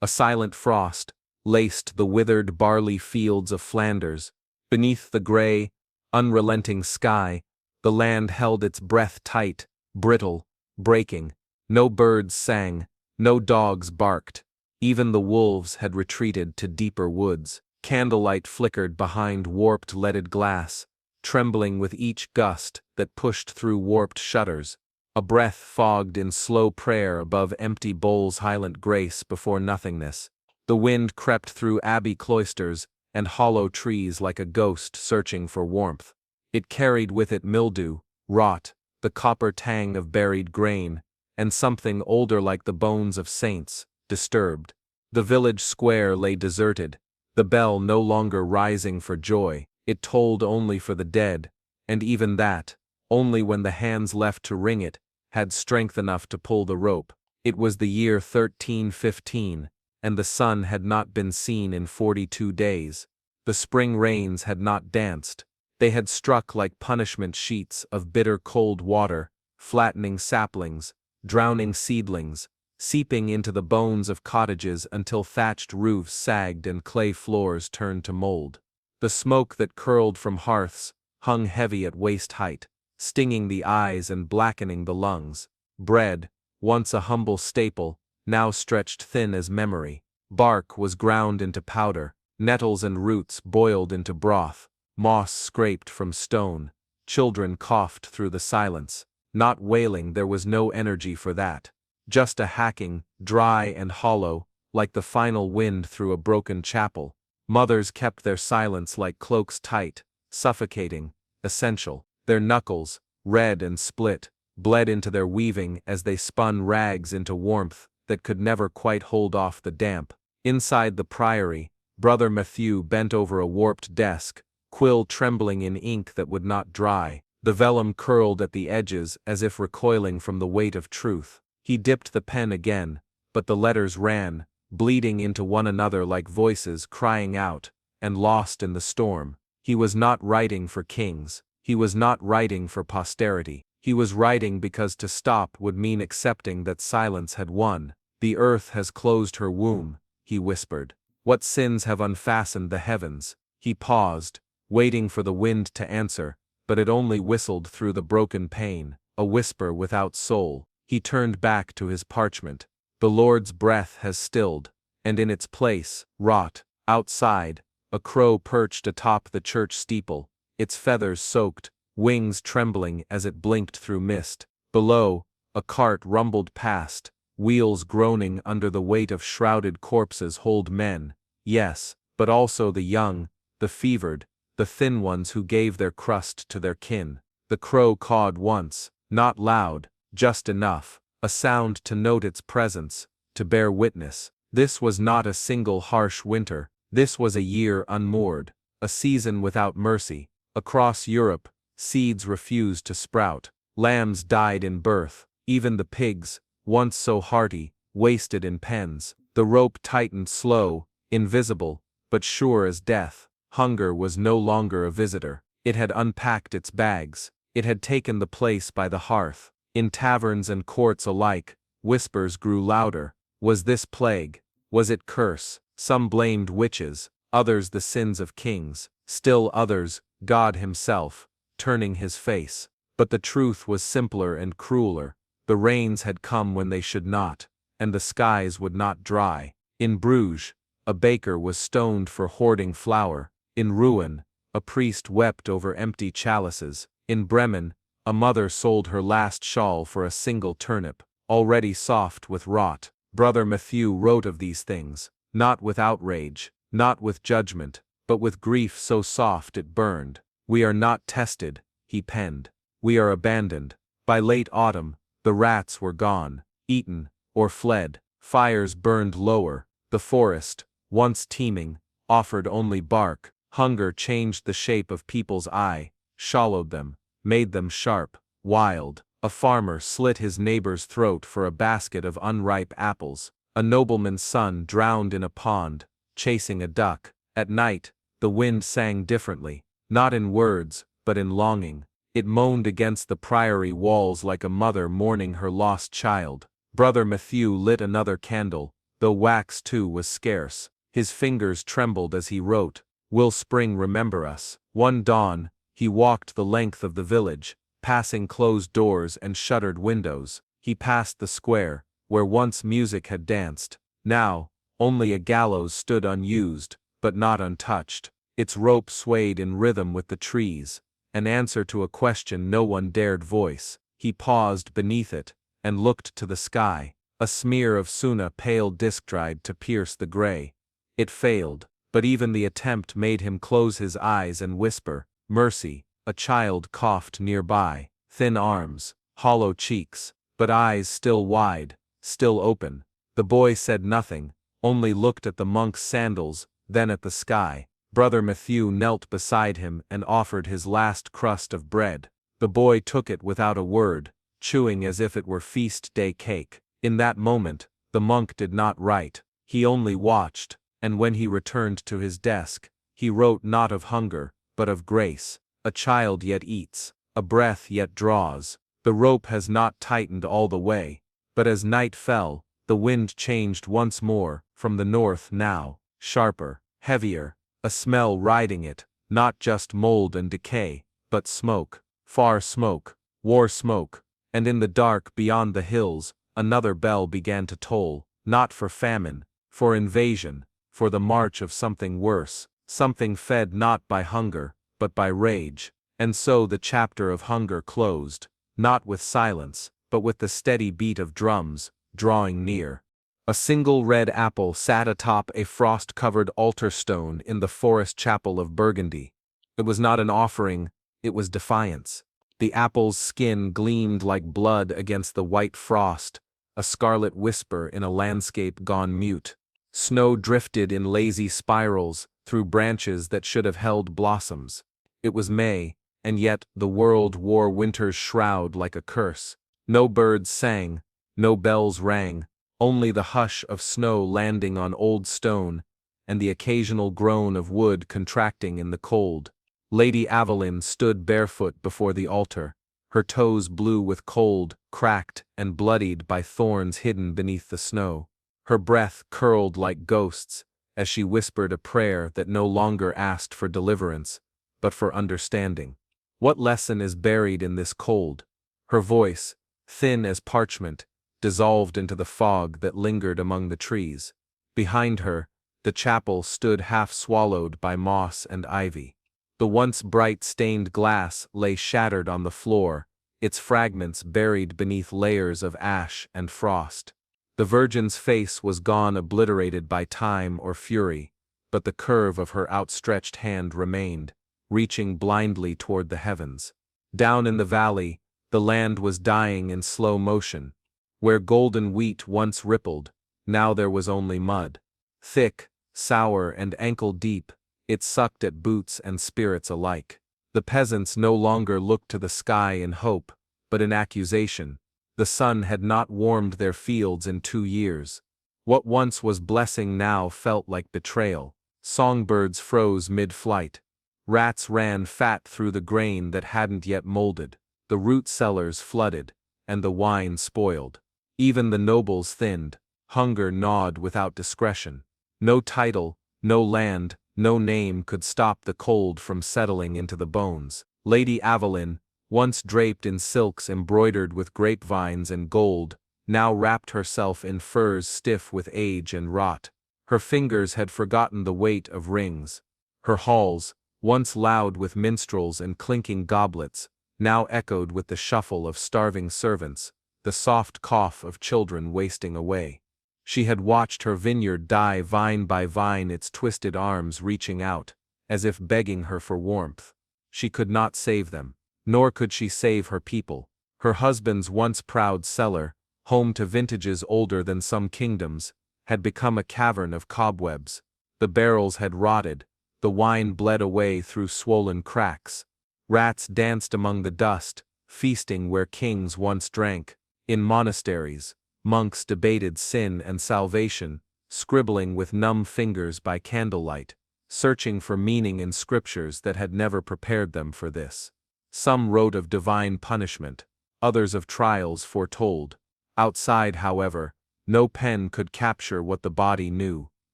A silent frost laced the withered barley fields of Flanders. Beneath the gray, unrelenting sky, the land held its breath tight, brittle, breaking. No birds sang, no dogs barked. Even the wolves had retreated to deeper woods. Candlelight flickered behind warped leaded glass, trembling with each gust that pushed through warped shutters. A breath fogged in slow prayer above empty bowls, silent grace before nothingness. The wind crept through abbey cloisters and hollow trees like a ghost searching for warmth. It carried with it mildew, rot, the copper tang of buried grain, and something older like the bones of saints, disturbed. The village square lay deserted, the bell no longer rising for joy. It tolled only for the dead, and even that, only when the hands left to ring it had strength enough to pull the rope. It was the year 1315, and the sun had not been seen in 42 days. The spring rains had not danced. They had struck like punishment sheets of bitter cold water, flattening saplings, drowning seedlings, seeping into the bones of cottages until thatched roofs sagged and clay floors turned to mold. The smoke that curled from hearths hung heavy at waist height, stinging the eyes and blackening the lungs. Bread, once a humble staple, now stretched thin as memory. Bark was ground into powder, nettles and roots boiled into broth, moss scraped from stone. Children coughed through the silence. Not wailing, there was no energy for that. Just a hacking, dry and hollow, like the final wind through a broken chapel. Mothers kept their silence like cloaks tight, suffocating, essential. Their knuckles, red and split, bled into their weaving as they spun rags into warmth that could never quite hold off the damp. Inside the priory, Brother Matthew bent over a warped desk, quill trembling in ink that would not dry. The vellum curled at the edges as if recoiling from the weight of truth. He dipped the pen again, but the letters ran, bleeding into one another like voices crying out, and lost in the storm. He was not writing for kings. He was not writing for posterity. He was writing because to stop would mean accepting that silence had won. The earth has closed her womb, he whispered. What sins have unfastened the heavens? He paused, waiting for the wind to answer, but it only whistled through the broken pane, a whisper without soul. He turned back to his parchment. The Lord's breath has stilled, and in its place, rot. Outside, a crow perched atop the church steeple, its feathers soaked, wings trembling as it blinked through mist. Below, a cart rumbled past, wheels groaning under the weight of shrouded corpses. Hold men, yes, but also the young, the fevered, the thin ones who gave their crust to their kin. The crow cawed once, not loud, just enough, a sound to note its presence, to bear witness. This was not a single harsh winter, this was a year unmoored, a season without mercy. Across Europe, seeds refused to sprout, lambs died in birth, even the pigs, once so hearty, wasted in pens. The rope tightened slow, invisible, but sure as death. Hunger was no longer a visitor. It had unpacked its bags. It had taken the place by the hearth. In taverns and courts alike, whispers grew louder. Was this plague? Was it curse? Some blamed witches, others the sins of kings, still others, God himself, turning his face. But the truth was simpler and crueler. The rains had come when they should not, and the skies would not dry. In Bruges, a baker was stoned for hoarding flour. In Rouen, a priest wept over empty chalices. In Bremen, a mother sold her last shawl for a single turnip, already soft with rot. Brother Matthew wrote of these things, not with outrage, not with judgment, but with grief so soft it burned. We are not tested, he penned. We are abandoned. By late autumn, the rats were gone, eaten, or fled. Fires burned lower. The forest, once teeming, offered only bark. Hunger changed the shape of people's eye, shallowed them, made them sharp, wild. A farmer slit his neighbor's throat for a basket of unripe apples. A nobleman's son drowned in a pond, chasing a duck. At night, the wind sang differently, not in words, but in longing. It moaned against the priory walls like a mother mourning her lost child. Brother Matthew lit another candle, though wax too was scarce. His fingers trembled as he wrote, "Will spring remember us?" One dawn, he walked the length of the village, passing closed doors and shuttered windows. He passed the square, where once music had danced. Now, only a gallows stood unused, but not untouched. Its rope swayed in rhythm with the trees, an answer to a question no one dared voice. He paused beneath it, and looked to the sky. A smear of suna pale disk-dried to pierce the gray. It failed, but even the attempt made him close his eyes and whisper, "Mercy." A child coughed nearby, thin arms, hollow cheeks, but eyes still wide, still open. The boy said nothing, only looked at the monk's sandals, then at the sky. Brother Matthew knelt beside him and offered his last crust of bread. The boy took it without a word, chewing as if it were feast day cake. In that moment, the monk did not write, he only watched, and when he returned to his desk, he wrote not of hunger, but of grace. A child yet eats, a breath yet draws. The rope has not tightened all the way, but as night fell, the wind changed once more, from the north now, sharper, heavier, a smell riding it, not just mold and decay, but smoke, far smoke, war smoke, and in the dark beyond the hills, another bell began to toll, not for famine, for invasion, for the march of something worse, something fed not by hunger, but by rage. And so the chapter of hunger closed, not with silence, but with the steady beat of drums, drawing near. A single red apple sat atop a frost-covered altar stone in the forest chapel of Burgundy. It was not an offering, it was defiance. The apple's skin gleamed like blood against the white frost, a scarlet whisper in a landscape gone mute. Snow drifted in lazy spirals through branches that should have held blossoms. It was May, and yet the world wore winter's shroud like a curse. No birds sang, no bells rang, only the hush of snow landing on old stone, and the occasional groan of wood contracting in the cold. Lady Aveline stood barefoot before the altar, her toes blue with cold, cracked and bloodied by thorns hidden beneath the snow. Her breath curled like ghosts, as she whispered a prayer that no longer asked for deliverance, but for understanding. What lesson is buried in this cold? Her voice, thin as parchment, dissolved into the fog that lingered among the trees. Behind her, the chapel stood half swallowed by moss and ivy. The once bright stained glass lay shattered on the floor, its fragments buried beneath layers of ash and frost. The Virgin's face was gone, obliterated by time or fury, but the curve of her outstretched hand remained, reaching blindly toward the heavens. Down in the valley, the land was dying in slow motion. Where golden wheat once rippled, now there was only mud. Thick, sour and ankle-deep, it sucked at boots and spirits alike. The peasants no longer looked to the sky in hope, but in accusation. The sun had not warmed their fields in 2 years. What once was blessing now felt like betrayal. Songbirds froze mid-flight. Rats ran fat through the grain that hadn't yet molded. The root cellars flooded, and the wine spoiled. Even the nobles thinned. Hunger gnawed without discretion. No title, no land, no name could stop the cold from settling into the bones. Lady Aveline, once draped in silks embroidered with grapevines and gold, now wrapped herself in furs stiff with age and rot. Her fingers had forgotten the weight of rings. Her halls, once loud with minstrels and clinking goblets, now echoed with the shuffle of starving servants, the soft cough of children wasting away. She had watched her vineyard die vine by vine, its twisted arms reaching out, as if begging her for warmth. She could not save them, nor could she save her people. Her husband's once proud cellar, home to vintages older than some kingdoms, had become a cavern of cobwebs. The barrels had rotted, the wine bled away through swollen cracks. Rats danced among the dust, feasting where kings once drank. In monasteries, monks debated sin and salvation, scribbling with numb fingers by candlelight, searching for meaning in scriptures that had never prepared them for this. Some wrote of divine punishment, others of trials foretold. Outside, however, No pen could capture what the body knew: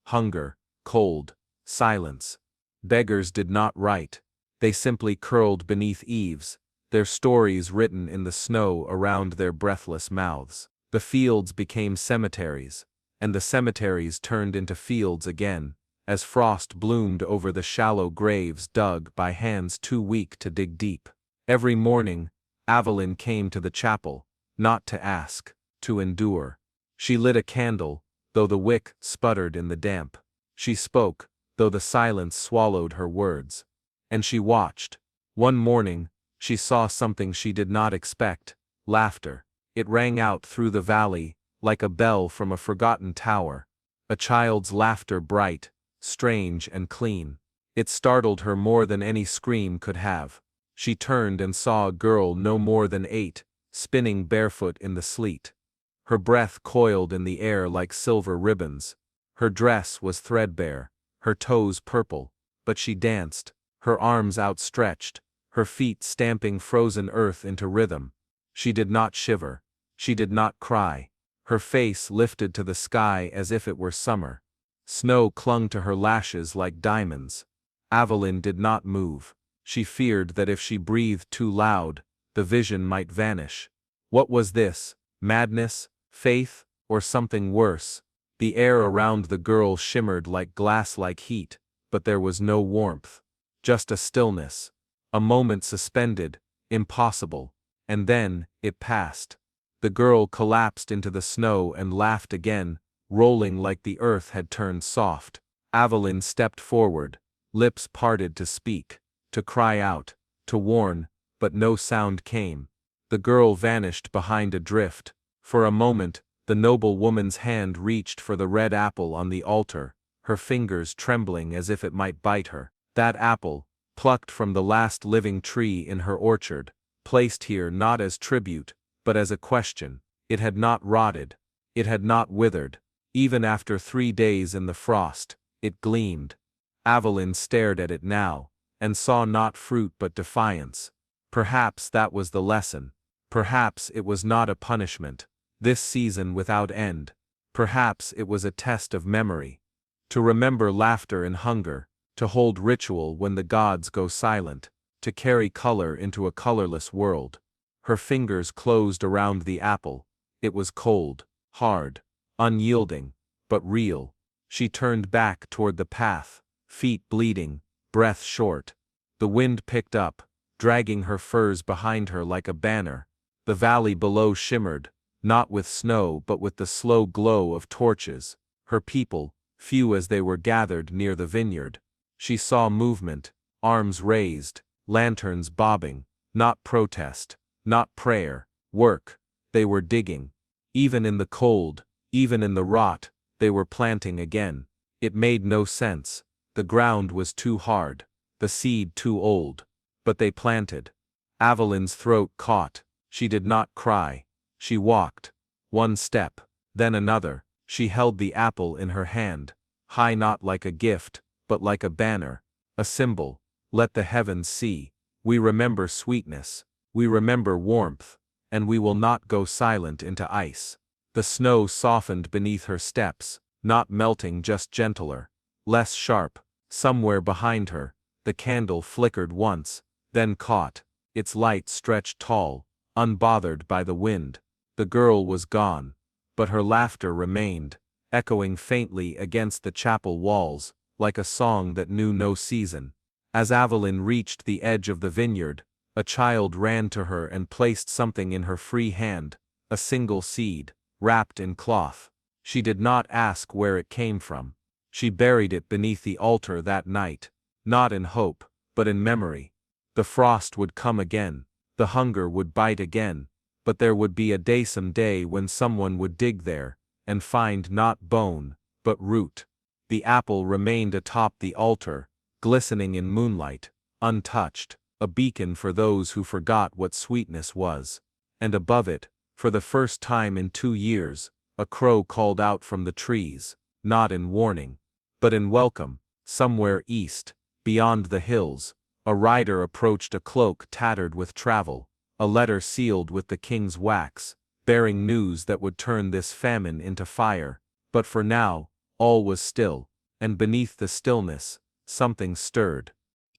hunger, cold, silence. Beggars did not write. They simply curled beneath eaves, their stories written in the snow around their breathless mouths. The fields became cemeteries, and the cemeteries turned into fields again, as frost bloomed over the shallow graves dug by hands too weak to dig deep. Every morning, Evelyn came to the chapel, not to ask, to endure. She lit a candle, though the wick sputtered in the damp. She spoke, though the silence swallowed her words. And she watched. One morning, she saw something she did not expect: laughter. It rang out through the valley, like a bell from a forgotten tower. A child's laughter, bright, strange and clean. It startled her more than any scream could have. She turned and saw a girl no more than 8, spinning barefoot in the sleet. Her breath coiled in the air like silver ribbons. Her dress was threadbare, her toes purple, but she danced, her arms outstretched, her feet stamping frozen earth into rhythm. She did not shiver. She did not cry. Her face lifted to the sky as if it were summer. Snow clung to her lashes like diamonds. Evelyn did not move. She feared that if she breathed too loud, the vision might vanish. What was this? Madness? Faith? Or something worse? The air around the girl shimmered like glass-like heat, but there was no warmth. Just a stillness. A moment suspended, impossible. And then, it passed. The girl collapsed into the snow and laughed again, rolling like the earth had turned soft. Evelyn stepped forward, lips parted to speak, to cry out, to warn, but no sound came. The girl vanished behind a drift. For a moment, the noble woman's hand reached for the red apple on the altar, her fingers trembling as if it might bite her. That apple, plucked from the last living tree in her orchard, placed here not as tribute, but as a question. It had not rotted. It had not withered. Even after 3 days in the frost, it gleamed. Evelyn stared at it now, and saw not fruit but defiance. Perhaps that was the lesson. Perhaps it was not a punishment, this season without end. Perhaps it was a test of memory. To remember laughter and hunger, to hold ritual when the gods go silent, to carry color into a colorless world. Her fingers closed around the apple. It was cold, hard, unyielding, but real. She turned back toward the path, feet bleeding, breath short. The wind picked up, dragging her furs behind her like a banner. The valley below shimmered, not with snow but with the slow glow of torches. Her people, few as they were gathered near the vineyard. She saw movement, arms raised, lanterns bobbing, not protest, not prayer, work. They were digging. Even in the cold, even in the rot, they were planting again. It made no sense. The ground was too hard, the seed too old. But they planted. Evelyn's throat caught. She did not cry. She walked. One step, then another. She held the apple in her hand, high not like a gift, but like a banner, a symbol. Let the heavens see. We remember sweetness. We remember warmth. And we will not go silent into ice. The snow softened beneath her steps, not melting, just gentler, less sharp. Somewhere behind her, the candle flickered once, then caught. Its light stretched tall, unbothered by the wind. The girl was gone, but her laughter remained, echoing faintly against the chapel walls, like a song that knew no season. As Evelyn reached the edge of the vineyard, a child ran to her and placed something in her free hand, a single seed, wrapped in cloth. She did not ask where it came from. She buried it beneath the altar that night, not in hope, but in memory. The frost would come again, the hunger would bite again, but there would be a day someday when someone would dig there, and find not bone, but root. The apple remained atop the altar, glistening in moonlight, untouched, a beacon for those who forgot what sweetness was. And above it, for the first time in 2 years, a crow called out from the trees, not in warning, but in welcome. Somewhere east, beyond the hills, a rider approached, a cloak tattered with travel, a letter sealed with the king's wax, bearing news that would turn this famine into fire. But for now, all was still, and beneath the stillness, something stirred.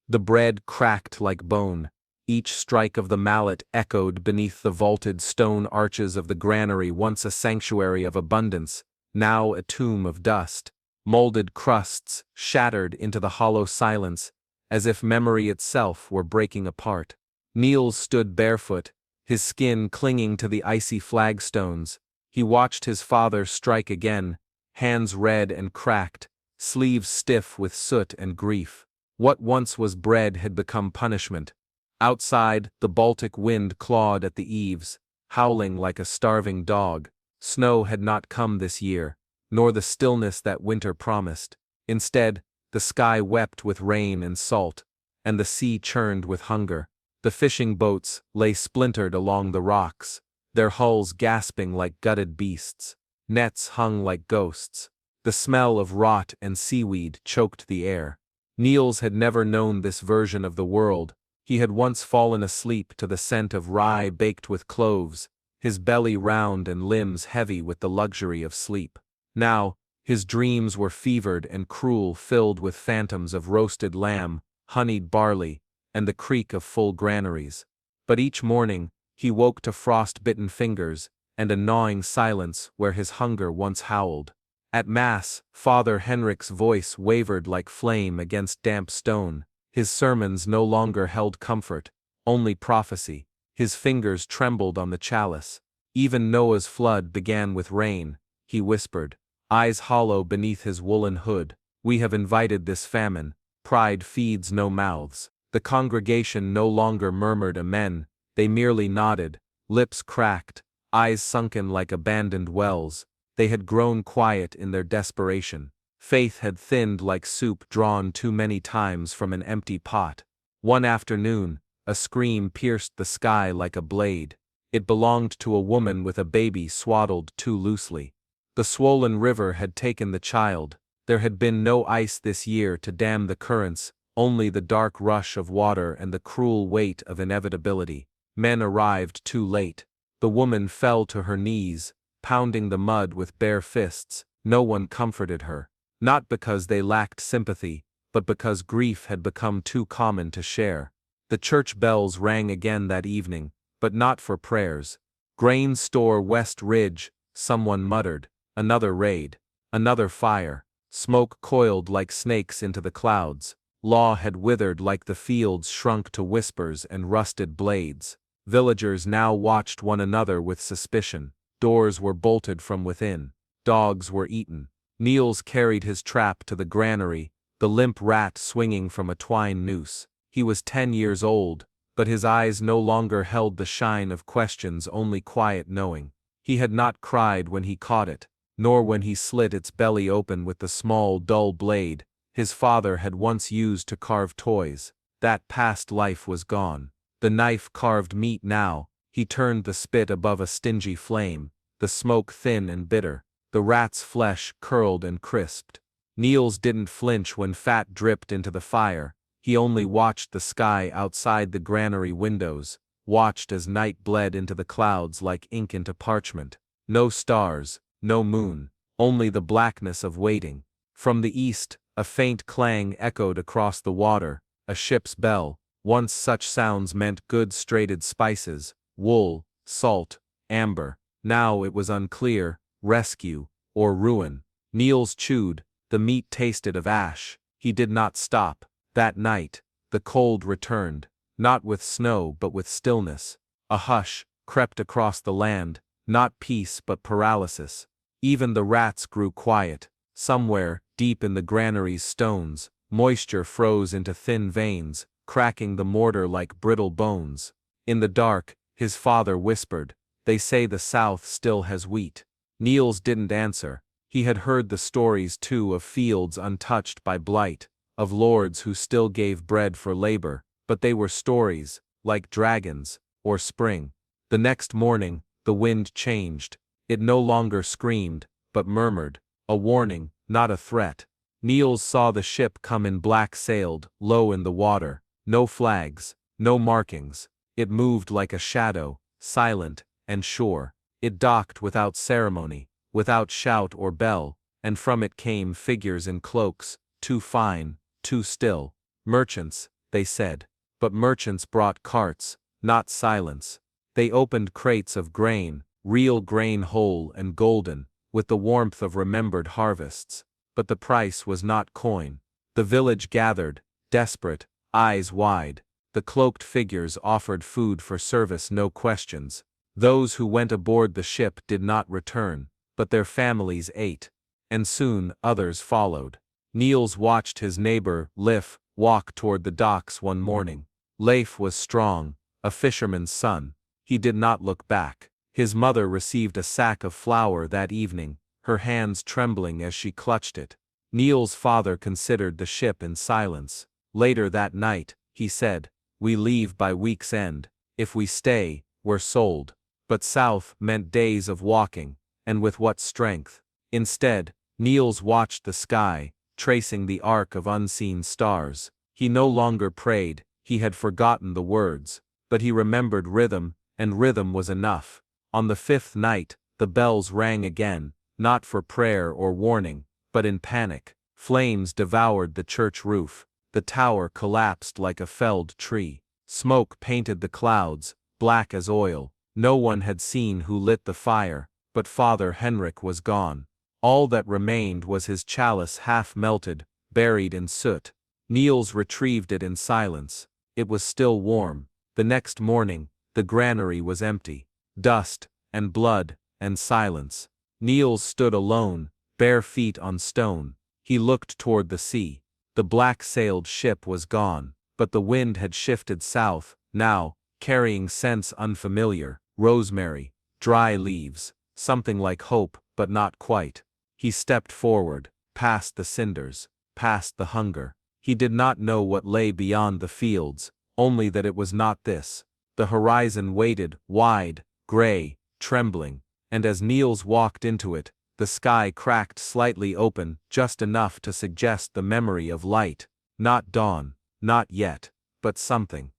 The bread cracked like bone. Each strike of the mallet echoed beneath the vaulted stone arches of the granary, once a sanctuary of abundance, now a tomb of dust. Molded crusts shattered into the hollow silence, as if memory itself were breaking apart. Niels stood barefoot, his skin clinging to the icy flagstones. He watched his father strike again, hands red and cracked, sleeves stiff with soot and grief. What once was bread had become punishment. Outside, the Baltic wind clawed at the eaves, howling like a starving dog. Snow had not come this year, nor the stillness that winter promised. Instead, the sky wept with rain and salt, and the sea churned with hunger. The fishing boats lay splintered along the rocks, their hulls gasping like gutted beasts. Nets hung like ghosts. The smell of rot and seaweed choked the air. Niels had never known this version of the world. He had once fallen asleep to the scent of rye baked with cloves, his belly round and limbs heavy with the luxury of sleep. Now, his dreams were fevered and cruel, filled with phantoms of roasted lamb, honeyed barley, and the creak of full granaries. But each morning, he woke to frost-bitten fingers and a gnawing silence where his hunger once howled. At Mass, Father Henrik's voice wavered like flame against damp stone. His sermons no longer held comfort, only prophecy. His fingers trembled on the chalice. Even Noah's flood began with rain, he whispered, eyes hollow beneath his woolen hood. We have invited this famine. Pride feeds no mouths. The congregation no longer murmured amen, they merely nodded, lips cracked, eyes sunken like abandoned wells. They had grown quiet in their desperation. Faith had thinned like soup drawn too many times from an empty pot. One afternoon, a scream pierced the sky like a blade. It belonged to a woman with a baby swaddled too loosely. The swollen river had taken the child. There had been no ice this year to dam the currents, only the dark rush of water and the cruel weight of inevitability. Men arrived too late. The woman fell to her knees, pounding the mud with bare fists. No one comforted her. Not because they lacked sympathy, but because grief had become too common to share. The church bells rang again that evening, but not for prayers. Grain store West Ridge, someone muttered. Another raid. Another fire. Smoke coiled like snakes into the clouds. Law had withered like the fields shrunk to whispers and rusted blades. Villagers now watched one another with suspicion. Doors were bolted from within. Dogs were eaten. Niels carried his trap to the granary, the limp rat swinging from a twine noose. He was 10 years old, but his eyes no longer held the shine of questions, only quiet knowing. He had not cried when he caught it, nor when he slit its belly open with the small, dull blade his father had once used to carve toys. That past life was gone. The knife carved meat now. He turned the spit above a stingy flame, the smoke thin and bitter. The rat's flesh curled and crisped. Niels didn't flinch when fat dripped into the fire. He only watched the sky outside the granary windows, watched as night bled into the clouds like ink into parchment. No stars, no moon, only the blackness of waiting. From the east, a faint clang echoed across the water, a ship's bell. Once such sounds meant good straighted spices, wool, salt, amber. Now it was unclear, rescue, or ruin. Niels chewed, the meat tasted of ash. He did not stop. That night, the cold returned, not with snow but with stillness. A hush crept across the land, not peace but paralysis. Even the rats grew quiet. Somewhere, deep in the granary's stones, moisture froze into thin veins, cracking the mortar like brittle bones. In the dark, his father whispered, "They say the South still has wheat." Niels didn't answer. He had heard the stories too of fields untouched by blight, of lords who still gave bread for labor, but they were stories, like dragons, or spring. The next morning, the wind changed. It no longer screamed, but murmured, a warning, not a threat. Niels saw the ship come in black-sailed, low in the water, no flags, no markings. It moved like a shadow, silent and sure. It docked without ceremony, without shout or bell, and from it came figures in cloaks, too fine, too still. Merchants, they said. But merchants brought carts, not silence. They opened crates of grain, real grain whole and golden, with the warmth of remembered harvests. But the price was not coin. The village gathered, desperate, eyes wide. The cloaked figures offered food for service, no questions. Those who went aboard the ship did not return, but their families ate. And soon others followed. Niels watched his neighbor, Leif, walk toward the docks one morning. Leif was strong, a fisherman's son. He did not look back. His mother received a sack of flour that evening, her hands trembling as she clutched it. Niels' father considered the ship in silence. Later that night, he said, "We leave by week's end. If we stay, we're sold." But south meant days of walking, and with what strength? Instead, Niels watched the sky, tracing the arc of unseen stars. He no longer prayed, he had forgotten the words, but he remembered rhythm, and rhythm was enough. On the fifth night, the bells rang again, not for prayer or warning, but in panic. Flames devoured the church roof. The tower collapsed like a felled tree. Smoke painted the clouds, black as oil. No one had seen who lit the fire, but Father Henrik was gone. All that remained was his chalice half melted, buried in soot. Niels retrieved it in silence. It was still warm. The next morning, the granary was empty. Dust, and blood, and silence. Niels stood alone, bare feet on stone. He looked toward the sea. The black-sailed ship was gone, but the wind had shifted south, now, carrying scents unfamiliar, rosemary, dry leaves, something like hope, but not quite. He stepped forward, past the cinders, past the hunger. He did not know what lay beyond the fields, only that it was not this. The horizon waited, wide, gray, trembling, and as Niels walked into it, the sky cracked slightly open, just enough to suggest the memory of light. Not dawn, not yet, but something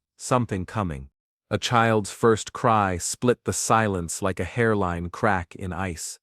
coming. A child's first cry split the silence like a hairline crack in ice.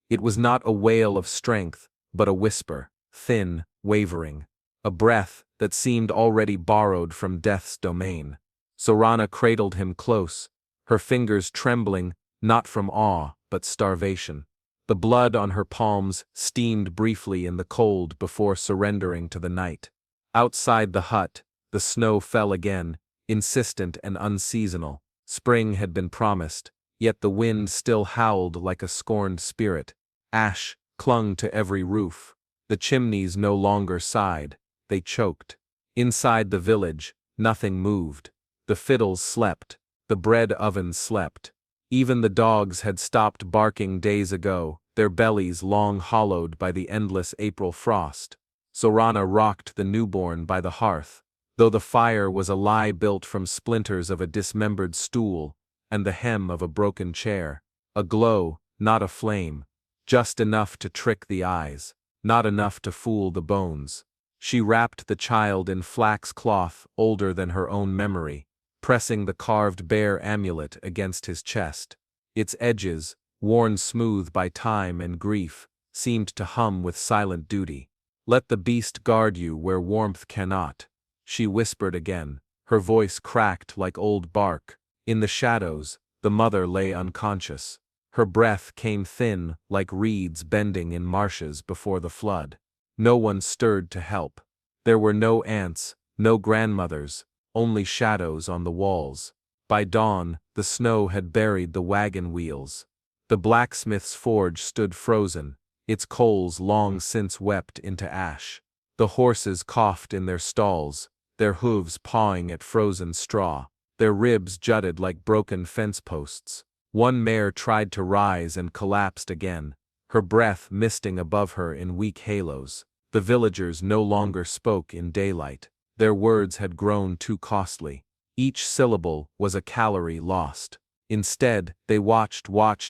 It was not a wail of strength, but a whisper, thin, wavering. A breath that seemed already borrowed from death's domain. Sorana cradled him close, her fingers trembling, not from awe, but starvation. The blood on her palms steamed briefly in the cold before surrendering to the night. Outside the hut, the snow fell again, insistent and unseasonal. Spring had been promised, yet the wind still howled like a scorned spirit. Ash clung to every roof. The chimneys no longer sighed, they choked. Inside the village, nothing moved. The fiddles slept, the bread ovens slept. Even the dogs had stopped barking days ago, their bellies long hollowed by the endless April frost. Sorana rocked the newborn by the hearth, though the fire was a lie built from splinters of a dismembered stool and the hem of a broken chair. A glow, not a flame, just enough to trick the eyes, not enough to fool the bones. She wrapped the child in flax cloth older than her own memory, pressing the carved bear amulet against his chest. Its edges, worn smooth by time and grief, seemed to hum with silent duty. "Let the beast guard you where warmth cannot," she whispered again, her voice cracked like old bark. In the shadows, the mother lay unconscious. Her breath came thin like reeds bending in marshes before the flood. No one stirred to help. There were no aunts, no grandmothers, only shadows on the walls. By dawn, the snow had buried the wagon wheels. The blacksmith's forge stood frozen, its coals long since wept into ash. The horses coughed in their stalls, their hooves pawing at frozen straw. Their ribs jutted like broken fence posts. One mare tried to rise and collapsed again, her breath misting above her in weak halos. The villagers no longer spoke in daylight. Their words had grown too costly. Each syllable was a calorie lost. Instead, they watched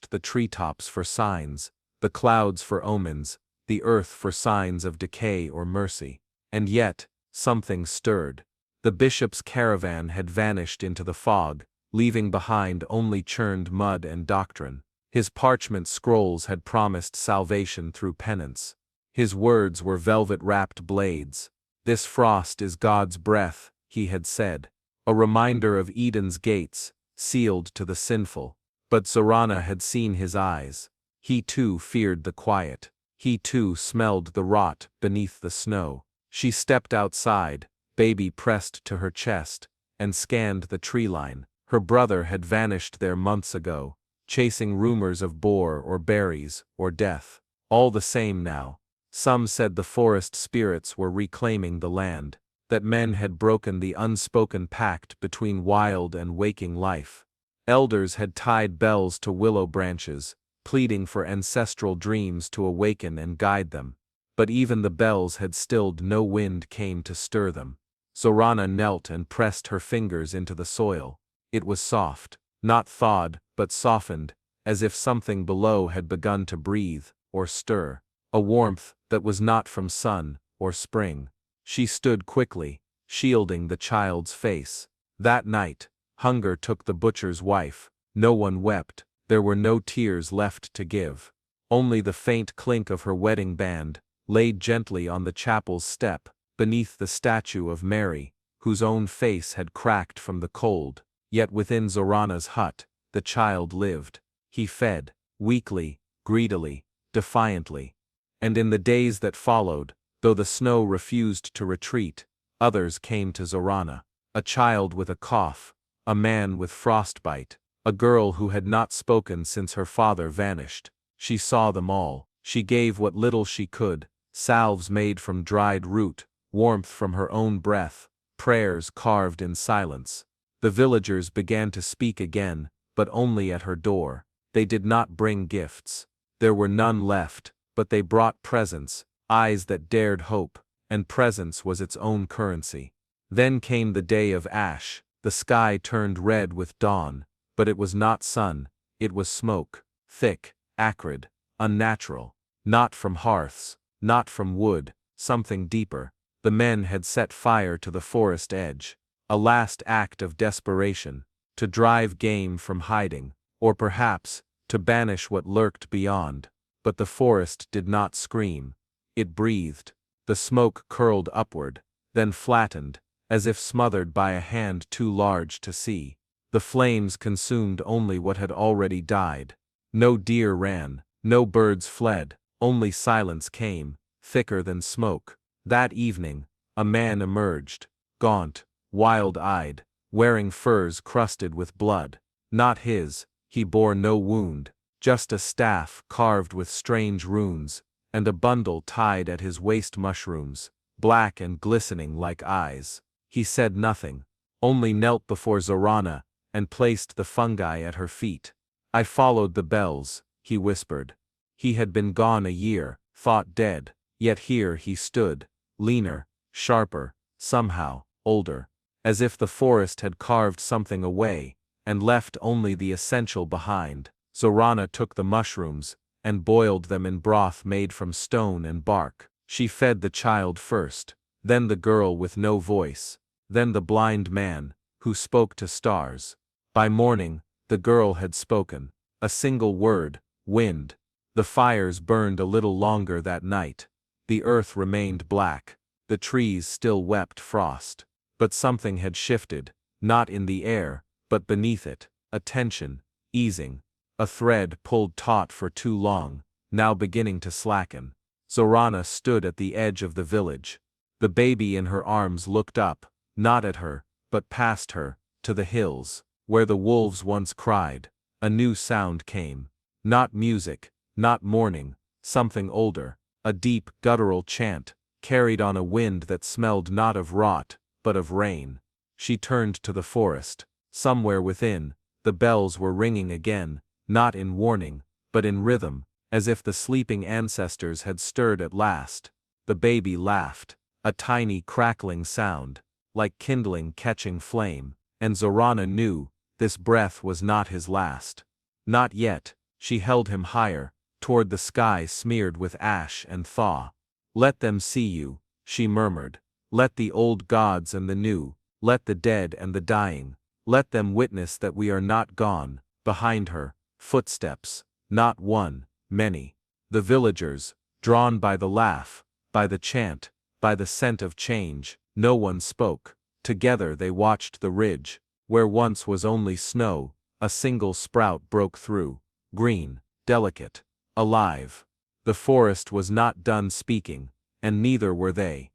the treetops for signs, the clouds for omens, the earth for signs of decay or mercy. And yet, something stirred. The bishop's caravan had vanished into the fog, leaving behind only churned mud and doctrine. His parchment scrolls had promised salvation through penance. His words were velvet-wrapped blades. "This frost is God's breath," he had said. A reminder of Eden's gates, sealed to the sinful. But Zorana had seen his eyes. He too feared the quiet. He too smelled the rot beneath the snow. She stepped outside, baby pressed to her chest, and scanned the tree line. Her brother had vanished there months ago, chasing rumors of boar or berries or death. All the same now. Some said the forest spirits were reclaiming the land, that men had broken the unspoken pact between wild and waking life. Elders had tied bells to willow branches, pleading for ancestral dreams to awaken and guide them. But even the bells had stilled. No wind came to stir them. Zorana knelt and pressed her fingers into the soil. It was soft, not thawed, but softened, as if something below had begun to breathe or stir. A warmth that was not from sun or spring. She stood quickly, shielding the child's face. That night, hunger took the butcher's wife. No one wept. There were no tears left to give. Only the faint clink of her wedding band, laid gently on the chapel's step, beneath the statue of Mary, whose own face had cracked from the cold. Yet within Zorana's hut, the child lived. He fed, weakly, greedily, defiantly. And in the days that followed, though the snow refused to retreat, others came to Zorana. A child with a cough, a man with frostbite, a girl who had not spoken since her father vanished. She saw them all. She gave what little she could, salves made from dried root, warmth from her own breath, prayers carved in silence. The villagers began to speak again, but only at her door. They did not bring gifts. There were none left, but they brought presents, eyes that dared hope, and presence was its own currency. Then came the day of ash. The sky turned red with dawn, but it was not sun, it was smoke, thick, acrid, unnatural. Not from hearths, not from wood, something deeper. The men had set fire to the forest edge. A last act of desperation, to drive game from hiding, or perhaps, to banish what lurked beyond. But the forest did not scream. It breathed. The smoke curled upward, then flattened, as if smothered by a hand too large to see. The flames consumed only what had already died. No deer ran, no birds fled, only silence came, thicker than smoke. That evening, a man emerged, gaunt, wild-eyed, wearing furs crusted with blood. Not his, he bore no wound, just a staff carved with strange runes, and a bundle tied at his waist. Mushrooms, black and glistening like eyes. He said nothing, only knelt before Zorana, and placed the fungi at her feet. "I followed the bells," he whispered. He had been gone a year, thought dead, yet here he stood, leaner, sharper, somehow, older. As if the forest had carved something away, and left only the essential behind. Zorana took the mushrooms, and boiled them in broth made from stone and bark. She fed the child first, then the girl with no voice, then the blind man, who spoke to stars. By morning, the girl had spoken, a single word, wind. The fires burned a little longer that night. The earth remained black, the trees still wept frost. But something had shifted, not in the air, but beneath it, a tension, easing. A thread pulled taut for too long, now beginning to slacken. Zorana stood at the edge of the village. The baby in her arms looked up, not at her, but past her, to the hills, where the wolves once cried. A new sound came. Not music, not mourning, something older, a deep, guttural chant, carried on a wind that smelled not of rot, but of rain. She turned to the forest. Somewhere within, the bells were ringing again, not in warning, but in rhythm, as if the sleeping ancestors had stirred at last. The baby laughed, a tiny crackling sound, like kindling catching flame, and Zorana knew, this breath was not his last. Not yet. She held him higher, toward the sky smeared with ash and thaw. "Let them see you," she murmured. "Let the old gods and the new, let the dead and the dying, let them witness that we are not gone." Behind her, footsteps, Not one, many. The villagers, drawn by the laugh, by the chant, by the scent of change. No one spoke. Together they watched the ridge, where once was only snow. A single sprout broke through, green, delicate, alive. The forest was not done speaking, and neither were they.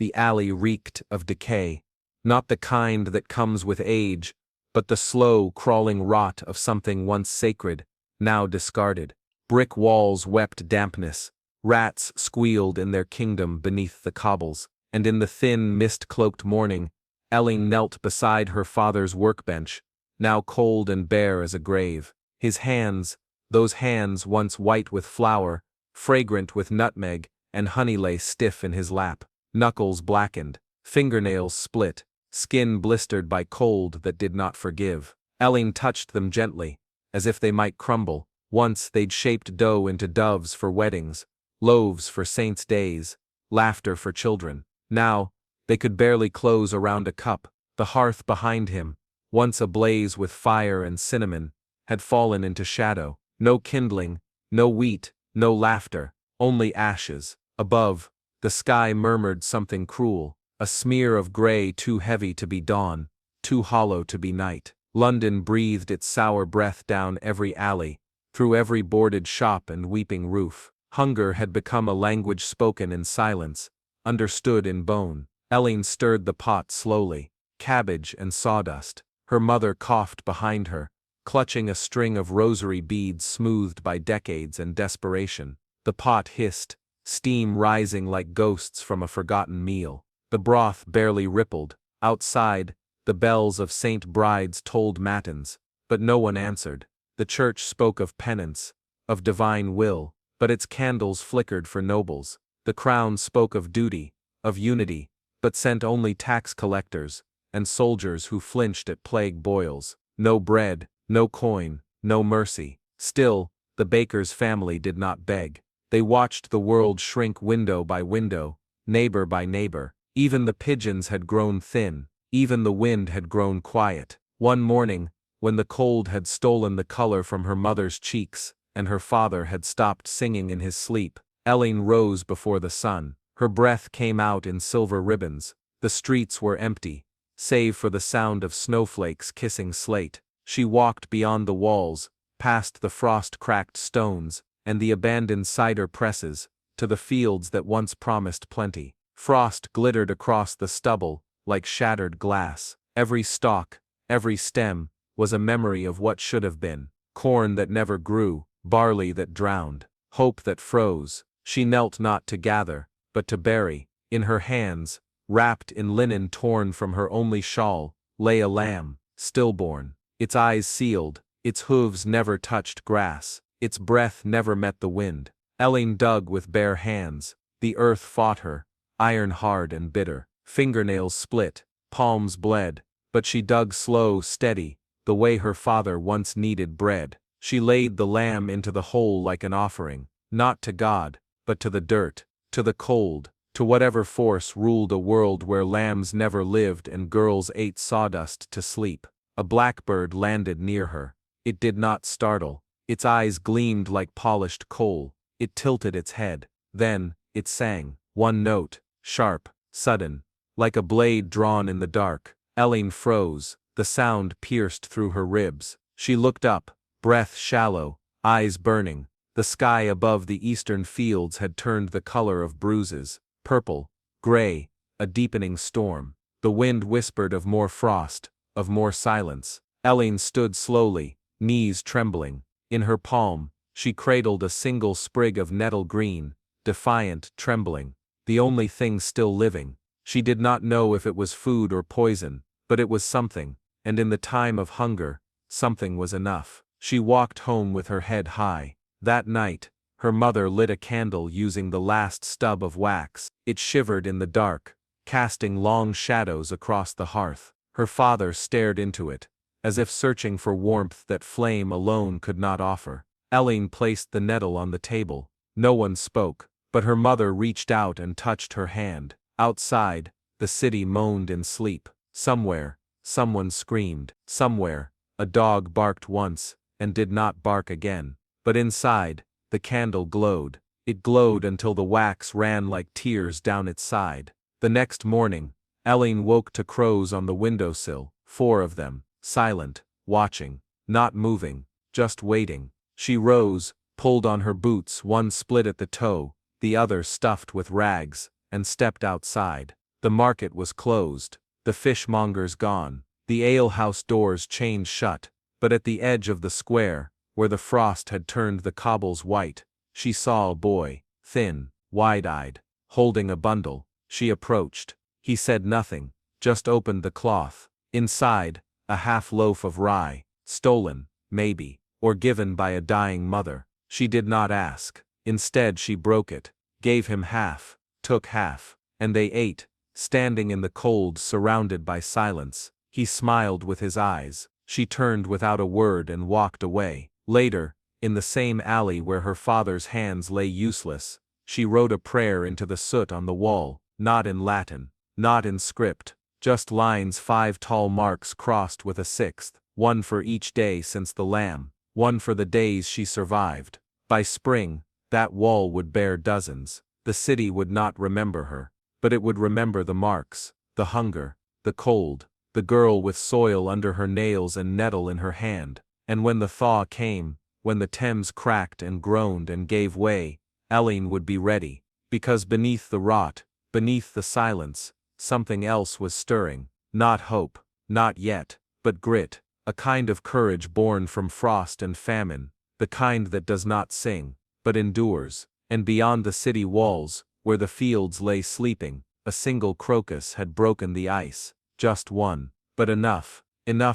The alley reeked of decay, not the kind that comes with age, but the slow, crawling rot of something once sacred, now discarded. Brick walls wept dampness, rats squealed in their kingdom beneath the cobbles, and in the thin, mist-cloaked morning, Elling knelt beside her father's workbench, now cold and bare as a grave. His hands, those hands once white with flour, fragrant with nutmeg and honey, lay stiff in his lap, knuckles blackened, fingernails split, skin blistered by cold that did not forgive. Elling touched them gently, as if they might crumble. Once they'd shaped dough into doves for weddings, loaves for saints' days, laughter for children. Now, they could barely close around a cup. The hearth behind him, once ablaze with fire and cinnamon, had fallen into shadow. No kindling, no wheat, no laughter, only ashes. Above, the sky murmured something cruel, a smear of gray too heavy to be dawn, too hollow to be night. London breathed its sour breath down every alley, through every boarded shop and weeping roof. Hunger had become a language spoken in silence, understood in bone. Elling stirred the pot slowly, cabbage and sawdust. Her mother coughed behind her, clutching a string of rosary beads smoothed by decades and desperation. The pot hissed, steam rising like ghosts from a forgotten meal. The broth barely rippled. Outside, the bells of St. Bride's tolled matins, but no one answered. The church spoke of penance, of divine will, but its candles flickered for nobles. The crown spoke of duty, of unity, but sent only tax collectors and soldiers who flinched at plague boils. No bread, no coin, no mercy. Still, the baker's family did not beg. They watched the world shrink window by window, neighbor by neighbor. Even the pigeons had grown thin, even the wind had grown quiet. One morning, when the cold had stolen the color from her mother's cheeks, and her father had stopped singing in his sleep, Elling rose before the sun. Her breath came out in silver ribbons. The streets were empty, save for the sound of snowflakes kissing slate. She walked beyond the walls, past the frost-cracked stones, and the abandoned cider presses, to the fields that once promised plenty. Frost glittered across the stubble, like shattered glass. Every stalk, every stem, was a memory of what should have been. Corn that never grew, barley that drowned, hope that froze. She knelt not to gather, but to bury. In her hands, wrapped in linen torn from her only shawl, lay a lamb, stillborn, its eyes sealed, its hooves never touched grass, its breath never met the wind. Elling dug with bare hands. The earth fought her, iron-hard and bitter. Fingernails split, palms bled, but she dug slow, steady, the way her father once kneaded bread. She laid the lamb into the hole like an offering, not to God, but to the dirt, to the cold, to whatever force ruled a world where lambs never lived and girls ate sawdust to sleep. A blackbird landed near her. It did not startle. Its eyes gleamed like polished coal. It tilted its head. Then, it sang. One note, sharp, sudden, like a blade drawn in the dark. Elling froze. The sound pierced through her ribs. She looked up, breath shallow, eyes burning. The sky above the eastern fields had turned the color of bruises, purple, gray, a deepening storm. The wind whispered of more frost, of more silence. Elling stood slowly, knees trembling. In her palm, she cradled a single sprig of nettle green, defiant, trembling, the only thing still living. She did not know if it was food or poison, but it was something, and in the time of hunger, something was enough. She walked home with her head high. That night, her mother lit a candle using the last stub of wax. It shivered in the dark, casting long shadows across the hearth. Her father stared into it, as if searching for warmth that flame alone could not offer. Elling placed the nettle on the table. No one spoke, but her mother reached out and touched her hand. Outside, the city moaned in sleep. Somewhere, someone screamed. Somewhere, a dog barked once, and did not bark again. but inside, the candle glowed. It glowed until the wax ran like tears down its side. The next morning, Eileen woke to crows on the windowsill, 4 of them, silent, watching, not moving, just waiting. She rose, pulled on her boots, one split at the toe, the other stuffed with rags, and stepped outside. The market was closed, the fishmongers gone, the alehouse doors chained shut, but at the edge of the square, where the frost had turned the cobbles white, she saw a boy, thin, wide-eyed, holding a bundle. She approached. He said nothing, just opened the cloth. Inside, a half-loaf of rye, stolen, maybe, or given by a dying mother. She did not ask. Instead she broke it, gave him half, took half, and they ate, standing in the cold surrounded by silence. He smiled with his eyes. She turned without a word and walked away. Later, in the same alley where her father's hands lay useless, she wrote a prayer into the soot on the wall, not in Latin, not in script, just lines, 5 tall marks crossed with a 6th, one for each day since the lamb, one for the days she survived. By spring, that wall would bear dozens. The city would not remember her, but it would remember the marks, the hunger, the cold, the girl with soil under her nails and nettle in her hand. And when the thaw came, when the Thames cracked and groaned and gave way, Eileen would be ready, because beneath the rot, beneath the silence, something else was stirring. Not hope, not yet, but grit, a kind of courage born from frost and famine, the kind that does not sing, but endures. And beyond the city walls, where the fields lay sleeping, a single crocus had broken the ice, just one, but enough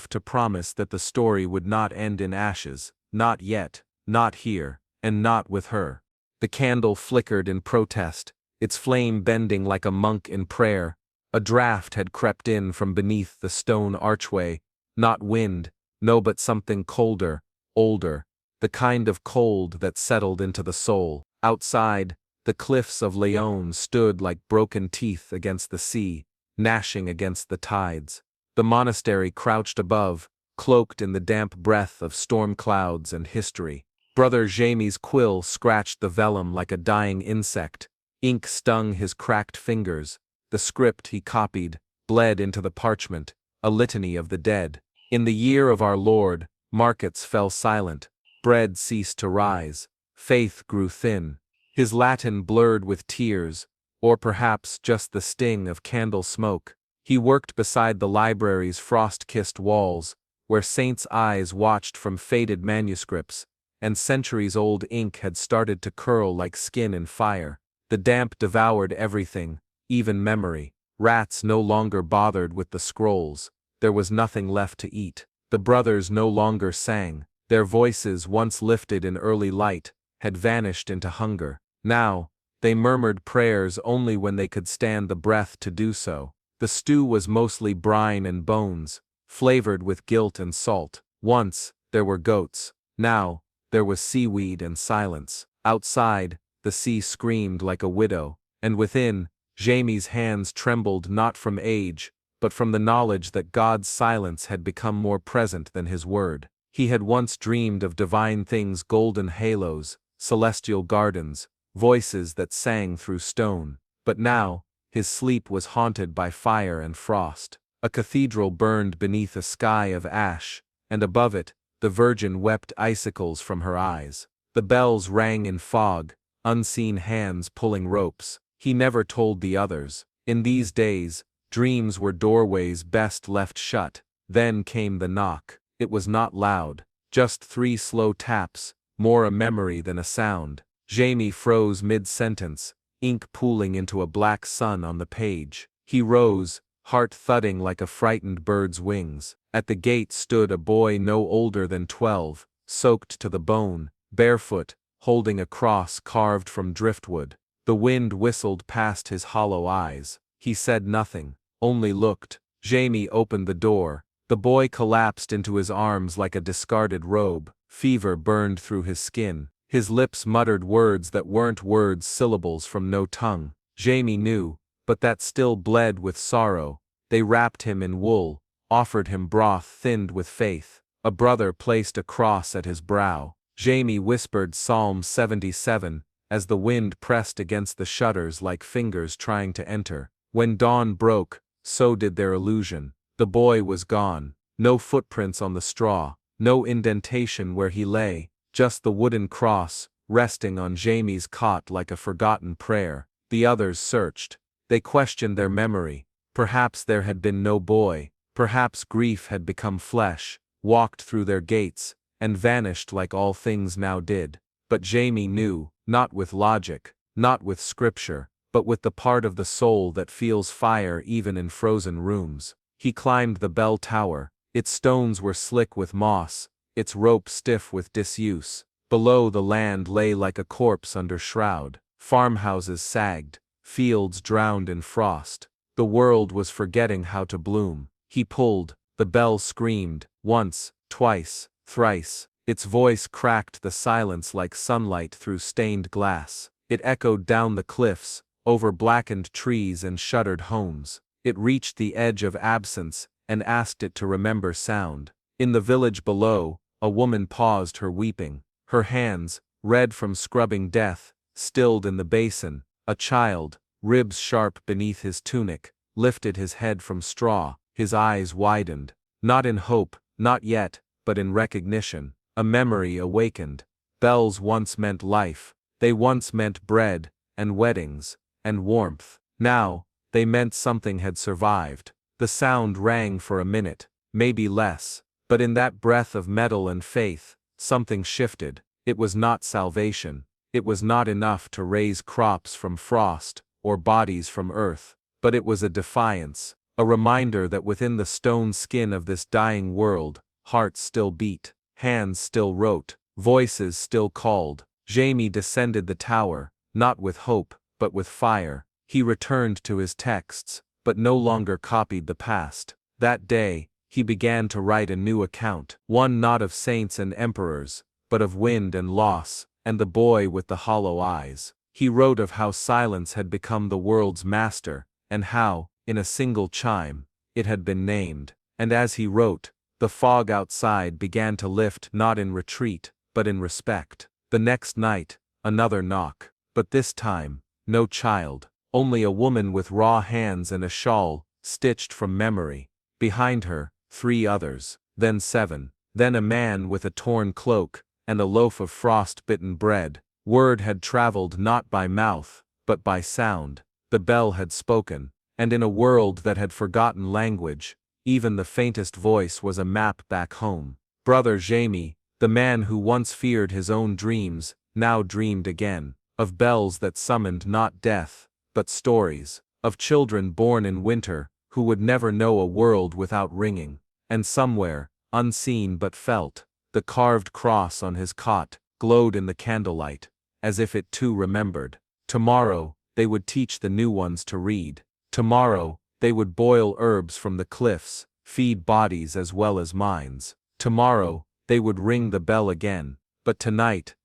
to promise that the story would not end in ashes, not yet, not here, and not with her. The candle flickered in protest, its flame bending like a monk in prayer. A draft had crept in from beneath the stone archway, not wind, no, but something colder, older, the kind of cold that settled into the soul. Outside, the cliffs of Leon stood like broken teeth against the sea, gnashing against the tides. The monastery crouched above, cloaked in the damp breath of storm clouds and history. Brother Jamie's quill scratched the vellum like a dying insect. Ink stung his cracked fingers. The script he copied bled into the parchment, a litany of the dead. In the year of our Lord, markets fell silent, bread ceased to rise, faith grew thin. His Latin blurred with tears, or perhaps just the sting of candle smoke. He worked beside the library's frost-kissed walls, where saints' eyes watched from faded manuscripts, and centuries-old ink had started to curl like skin in fire. The damp devoured everything, even memory. Rats no longer bothered with the scrolls. There was nothing left to eat. The brothers no longer sang. Their voices, once lifted in early light, had vanished into hunger. Now, they murmured prayers only when they could stand the breath to do so. The stew was mostly brine and bones, flavored with guilt and salt. Once, there were goats. Now, there was seaweed and silence. Outside, the sea screamed like a widow, and within, Jamie's hands trembled not from age, but from the knowledge that God's silence had become more present than his word. He had once dreamed of divine things, golden halos, celestial gardens, voices that sang through stone. But now, his sleep was haunted by fire and frost. A cathedral burned beneath a sky of ash, and above it, the Virgin wept icicles from her eyes. The bells rang in fog, unseen hands pulling ropes. He never told the others. In these days, dreams were doorways best left shut. Then came the knock. It was not loud, just 3 slow taps, more a memory than a sound. Jamie froze mid-sentence, ink pooling into a black sun on the page. He rose, heart thudding like a frightened bird's wings. At the gate stood a boy no older than 12, soaked to the bone, barefoot, holding a cross carved from driftwood. The wind whistled past his hollow eyes. He said nothing, only looked. Jamie opened the door. The boy collapsed into his arms like a discarded robe. Fever burned through his skin. His lips muttered words that weren't words, syllables from no tongue. Jamie knew, but that still bled with sorrow. They wrapped him in wool, offered him broth thinned with faith. A brother placed a cross at his brow. Jamie whispered Psalm 77, as the wind pressed against the shutters like fingers trying to enter. When dawn broke, so did their illusion. The boy was gone. No footprints on the straw, no indentation where he lay, just the wooden cross, resting on Jamie's cot like a forgotten prayer. The others searched. They questioned their memory. Perhaps there had been no boy, perhaps grief had become flesh, walked through their gates, and vanished like all things now did. But Jamie knew, not with logic, not with scripture, but with the part of the soul that feels fire even in frozen rooms. He climbed the bell tower. Its stones were slick with moss, its rope stiff with disuse. Below, the land lay like a corpse under shroud. Farmhouses sagged, fields drowned in frost. The world was forgetting how to bloom. He pulled, the bell screamed, once, twice, thrice. Its voice cracked the silence like sunlight through stained glass. It echoed down the cliffs, over blackened trees and shuttered homes. It reached the edge of absence and asked it to remember sound. In the village below, a woman paused her weeping. Her hands, red from scrubbing death, stilled in the basin. A child, ribs sharp beneath his tunic, lifted his head from straw. His eyes widened. Not in hope, not yet, but in recognition. A memory awakened. Bells once meant life. They once meant bread, and weddings, and warmth. Now, they meant something had survived. The sound rang for a minute, maybe less, but in that breath of metal and faith, something shifted. It was not salvation. It was not enough to raise crops from frost, or bodies from earth, but it was a defiance, a reminder that within the stone skin of this dying world, hearts still beat, hands still wrote, voices still called. Jamie descended the tower, not with hope, but with fire. He returned to his texts, but no longer copied the past. That day, he began to write a new account, one not of saints and emperors, but of wind and loss, and the boy with the hollow eyes. He wrote of how silence had become the world's master, and how, in a single chime, it had been named. And as he wrote, the fog outside began to lift not in retreat, but in respect. The next night, another knock, but this time, no child, only a woman with raw hands and a shawl, stitched from memory. Behind her, 3 others, then 7, then a man with a torn cloak, and a loaf of frost-bitten bread. Word had traveled not by mouth, but by sound. The bell had spoken, and in a world that had forgotten language, even the faintest voice was a map back home. Brother Jamie, the man who once feared his own dreams, now dreamed again, of bells that summoned not death, but stories, of children born in winter, who would never know a world without ringing. And somewhere, unseen but felt, the carved cross on his cot glowed in the candlelight, as if it too remembered. Tomorrow, they would teach the new ones to read. Tomorrow, they would boil herbs from the cliffs, feed bodies as well as minds. Tomorrow, they would ring the bell again. But tonight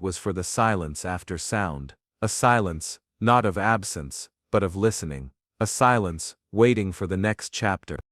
was for the silence after sound. A silence, not of absence, but of listening. A silence, waiting for the next chapter.